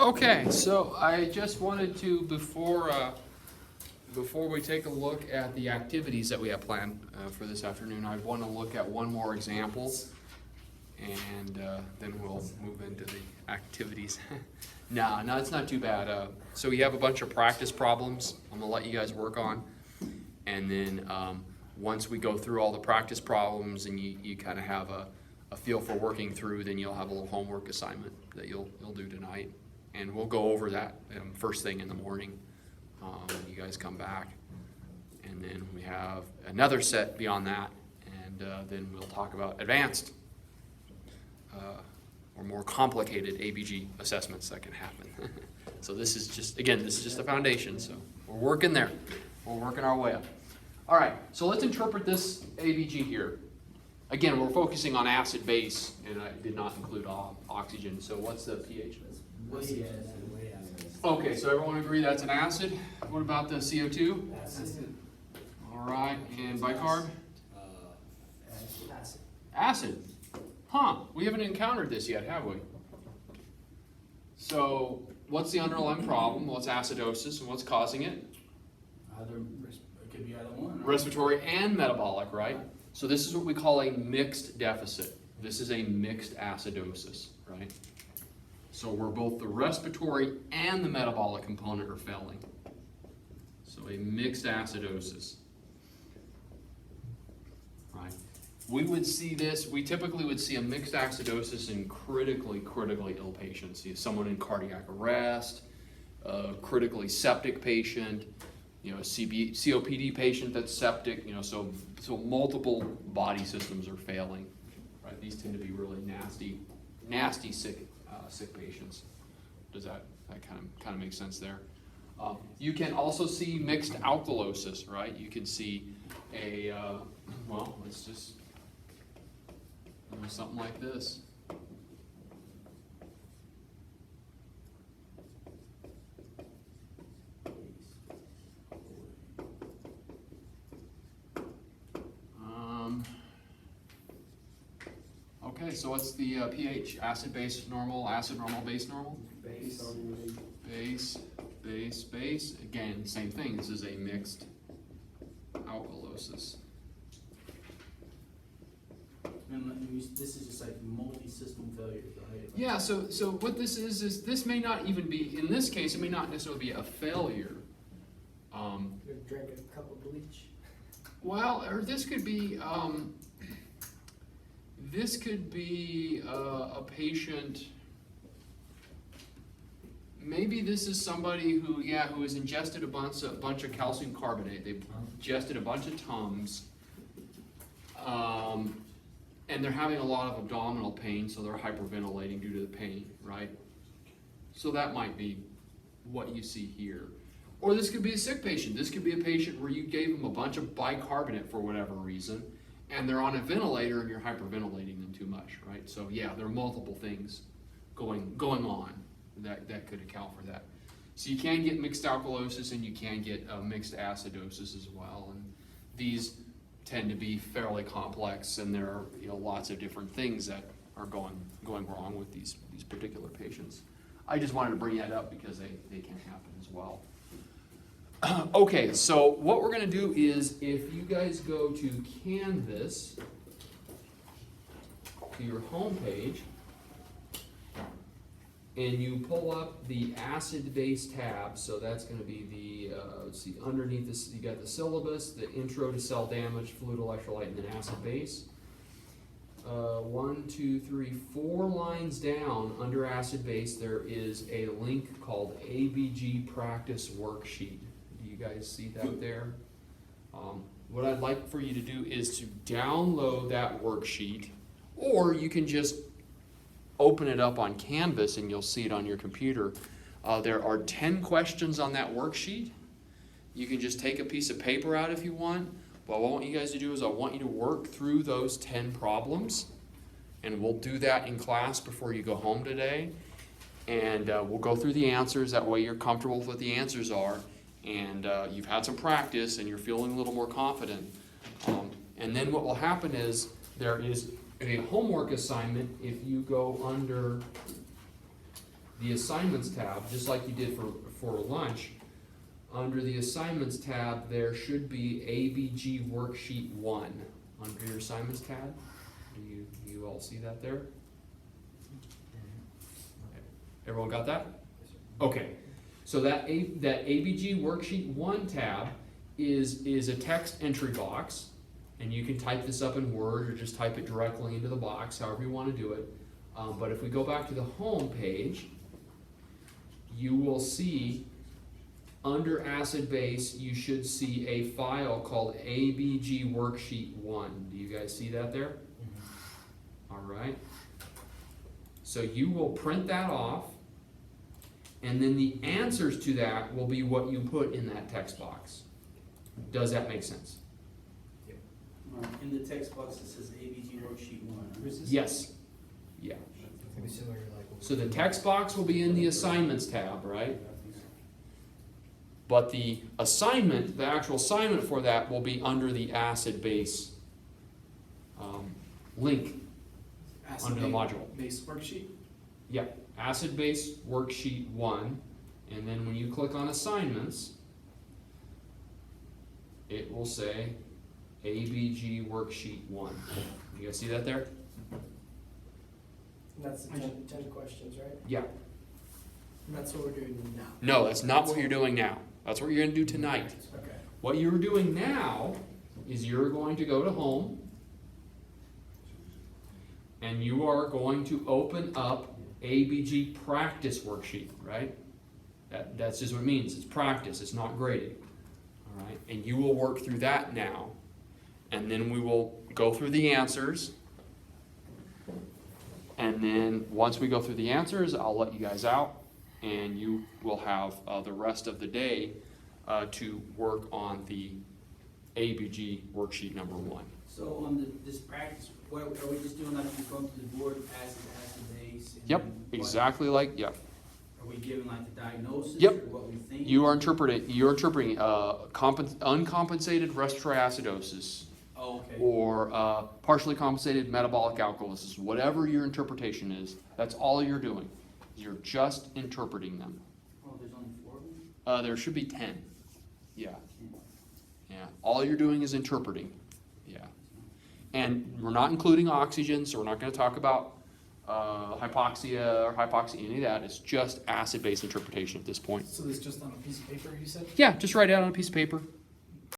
Okay, so I just wanted to, before we take a look at the activities that we have planned for this afternoon, I want to look at one more example, and then we'll move into the activities. No, it's not too bad. So we have a bunch of practice problems I'm going to let you guys work on, and then once we go through all the practice problems and you kind of have a feel for working through, then you'll have a little homework assignment that you'll do tonight. And we'll go over that first thing in the morning when you guys come back. And then we have another set beyond that, and then we'll talk about advanced or more complicated ABG assessments that can happen. So this is just the foundation, so we're working there. We're working our way up. All right, so let's interpret this ABG here. Again, we're focusing on acid base, and I did not include oxygen. So what's the pH? Okay, so everyone agree that's an acid. What about the CO2? Acid. All right, and bicarb? Acid. Acid. Huh, we haven't encountered this yet, have we? So what's the underlying problem? What's acidosis and what's causing it? It could be either one. Respiratory and metabolic, right? So this is what we call a mixed deficit. This is a mixed acidosis, right? So where both the respiratory and the metabolic component are failing. So a mixed acidosis, right? We would see this, we typically would see a mixed acidosis in critically ill patients. Someone in cardiac arrest, a critically septic patient, a COPD patient that's septic, so multiple body systems are failing, right? These tend to be really nasty sick patients. Does that kind of make sense there? You can also see mixed alkalosis, right? You can see a let's just something like this. Okay, so what's the pH? Acid, base, normal, acid, normal, base, normal? Base. Again, same thing. This is a mixed alkalosis. And this is just like multi-system failure, right? Yeah, so what this is this may not even be, in this case, it may not necessarily be a failure. You're drinking a cup of bleach. Well, or this could be a patient. Maybe this is somebody who has ingested a bunch of calcium carbonate. They've ingested a bunch of Tums, and they're having a lot of abdominal pain, so they're hyperventilating due to the pain, right? So that might be what you see here. Or this could be a sick patient. This could be a patient where you gave them a bunch of bicarbonate for whatever reason, and they're on a ventilator and you're hyperventilating them too much, right? So yeah, there are multiple things going on that could account for that. So you can get mixed alkalosis and you can get mixed acidosis as well. And these tend to be fairly complex, and there are lots of different things that are going wrong with these particular patients. I just wanted to bring that up because they can happen as well. Okay, so what we're going to do is, if you guys go to Canvas, to your home page, and you pull up the acid-base tab, so that's going to be the, let's see, underneath this, you got the syllabus, the intro to cell damage, fluid electrolyte, and then acid-base. 1, 2, 3, 4 lines down under acid-base, there is a link called Abg Practice Worksheet. Do you guys see that there? What I'd like for you to do is to download that worksheet, or you can just open it up on Canvas and you'll see it on your computer. There are 10 questions on that worksheet. You can just take a piece of paper out if you want. But what I want you guys to do is I want you to work through those 10 problems, and we'll do that in class before you go home today. And we'll go through the answers. That way you're comfortable with what the answers are, and you've had some practice and you're feeling a little more confident. And then what will happen is there is a homework assignment if you go under the assignments tab, just like you did for lunch, under the assignments tab, there should be ABG Worksheet 1 under your assignments tab. Do you all see that there? Everyone got that? Okay, so that ABG Worksheet 1 tab is a text entry box, and you can type this up in Word or just type it directly into the box, however you want to do it. But if we go back to the home page, you will see under acid base, you should see a file called ABG Worksheet 1. Do you guys see that there? All right. So you will print that off, and then the answers to that will be what you put in that text box. Does that make sense? In the text box, it says ABG Worksheet 1. Yes. Yeah. Maybe similar to like. So the text box will be in the assignments tab, right? But the assignment, the actual assignment for that will be under the acid base link under the module. Base worksheet? Yeah, acid base worksheet 1, and then when you click on assignments, it will say ABG worksheet 1. You guys see that there? And that's the 10 questions, right? Yeah. And that's what we're doing now. No, that's not what you're doing now. That's what you're going to do tonight. Okay. What you're doing now is you're going to go to home, and you are going to open up ABG Practice Worksheet, right? That's just what it means. It's practice. It's not grading. All right? And you will work through that now. And then we will go through the answers. And then once we go through the answers, I'll let you guys out. And you will have the rest of the day to work on the ABG worksheet number 1. So on this practice, what are we just doing, like we go to the board, acid base? and Yep, then what- exactly like, yep. Are we giving like the diagnosis? Yep. Or what we think? You're interpreting uncompensated respiratory acidosis Oh, okay. or partially compensated metabolic alkalosis, whatever your interpretation is, that's all you're doing. You're just interpreting them. Oh, there's only 4 of them? There should be 10. Yeah. Yeah. All you're doing is interpreting. Yeah. And we're not including oxygen, so we're not going to talk about hypoxia or hypoxia, any of that. It's just acid-base interpretation at this point. So this just on a piece of paper, you said? Yeah, just write it out on a piece of paper.